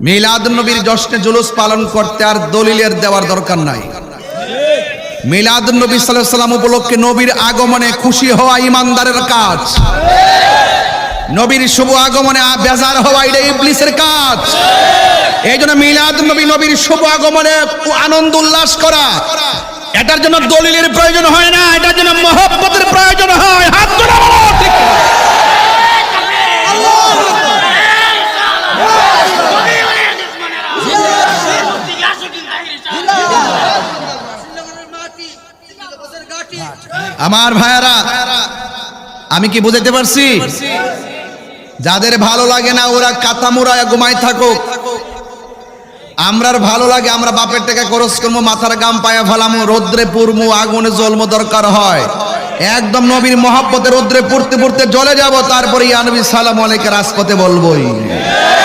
মিলাদুন নবীর জশ্নে জুলুস পালন করতে আর দলিলের দেওয়ার দরকার নাই। মিলাদুন নবী সাল্লাল্লাহু আলাইহি ওয়াসাল্লাম উপলক্ষে নবীর আগমনে খুশি হওয়া ইমানদারের কাজ। নবীর শুভ আগমনে বেজার হওয়া এটা ইবলিসের কাজ। এই জন্য মিলাদুন নবী, নবীর শুভ আগমনে আনন্দ উল্লাস করা, এটার জন্য দলিলের প্রয়োজন হয় না, এটার জন্য মহব্বতের প্রয়োজন হয়। হাত তুলে বলো ঠিক। আমার ভাইয়ারা, আমি কি বুঝাতে পারছি? যাদের ভালো লাগে না ওরা কাতামুরায় ঘুমায় থাকুক। আমরার ভালো লাগে, আমরা বাপের টাকা খরচ করবো, মাথার গাম পায়া ফেলামো, রোদ্রে পুরমু, আগুনে জ্বলমো, দরকার হয় একদম নবীর মহব্বতে রোদ্রে পড়তে পড়তে জ্বলে যাব, তারপরে ইয়া নবী সালাম আলাইকে রাজপথে বলবোই।